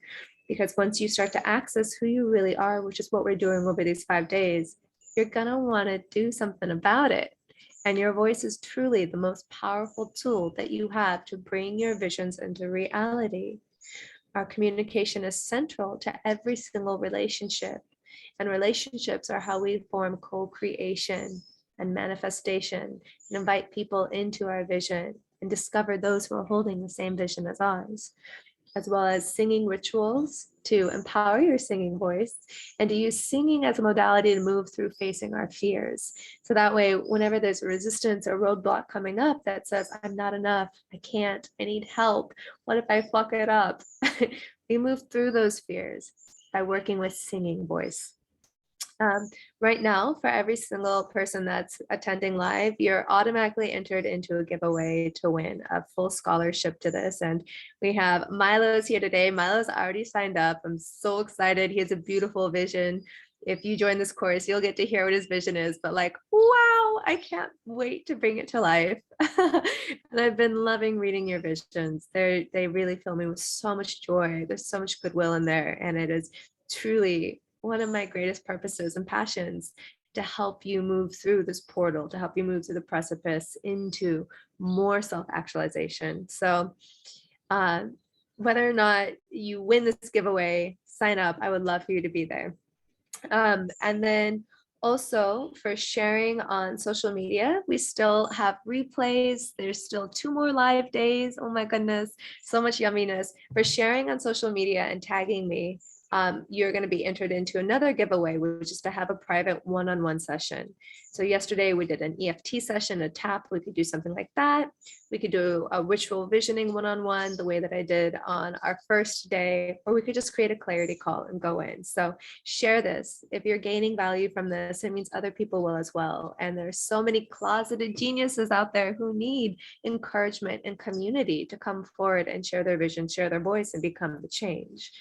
Because once you start to access who you really are, which is what we're doing over these 5 days, you're gonna wanna do something about it. And your voice is truly the most powerful tool that you have to bring your visions into reality. Our communication is central to every single relationship, and relationships are how we form co-creation and manifestation and invite people into our vision and discover those who are holding the same vision as ours, as well as singing rituals to empower your singing voice and to use singing as a modality to move through facing our fears. So that way, whenever there's a resistance or roadblock coming up that says, I'm not enough, I can't, I need help, what if I fuck it up? We move through those fears by working with singing voice. Right now, for every single person that's attending live, you're automatically entered into a giveaway to win a full scholarship to this. And we have Milo's here today. Milo's already signed up. I'm so excited. He has a beautiful vision. If you join this course, you'll get to hear what his vision is, but like, wow, I can't wait to bring it to life. And I've been loving reading your visions. They really fill me with so much joy. There's so much goodwill in there. And it is truly one of my greatest purposes and passions to help you move through this portal, to help you move through the precipice into more self-actualization. So whether or not you win this giveaway, sign up. I would love for you to be there. And then also for sharing on social media, we still have replays. There's still 2 more live days. Oh my goodness, so much yumminess. For sharing on social media and tagging me, you're going to be entered into another giveaway, which is to have a private one-on-one session. So yesterday we did an EFT session, a tap. We could do something like that. We could do a ritual visioning one-on-one, the way that I did on our first day, or we could just create a clarity call and go in. So share this. If you're gaining value from this, it means other people will as well. And there's so many closeted geniuses out there who need encouragement and community to come forward and share their vision, share their voice, and become the change.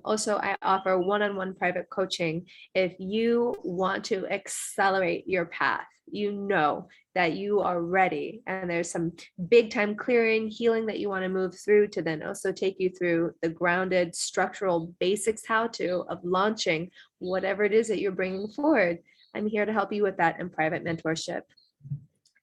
Also, I offer one-on-one private coaching. If you want to accelerate your path, you know that you are ready and there's some big time clearing, healing that you want to move through to then also take you through the grounded structural basics how-to of launching whatever it is that you're bringing forward. I'm here to help you with that in private mentorship.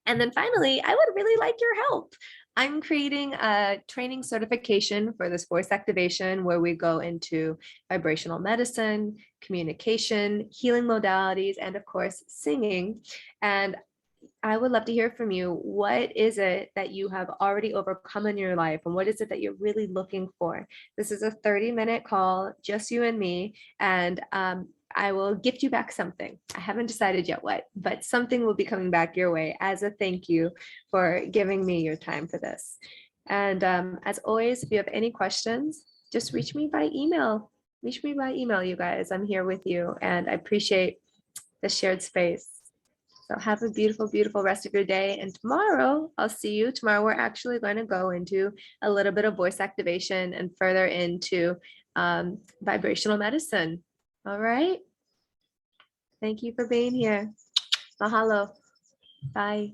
And then finally, I would really like your help. I'm creating a training certification for this voice activation where we go into vibrational medicine, communication, healing modalities, and of course, singing. And I would love to hear from you. What is it that you have already overcome in your life? And what is it that you're really looking for? This is a 30-minute call, just you and me. And I will gift you back something. I haven't decided yet what, but something will be coming back your way as a thank you for giving me your time for this. And as always, if you have any questions, just reach me by email. Reach me by email, you guys. I'm here with you, and I appreciate the shared space. So have a beautiful, beautiful rest of your day. And tomorrow, I'll see you. Tomorrow, we're actually going to go into a little bit of voice activation and further into vibrational medicine. All right. Thank you for being here. Mahalo. Bye.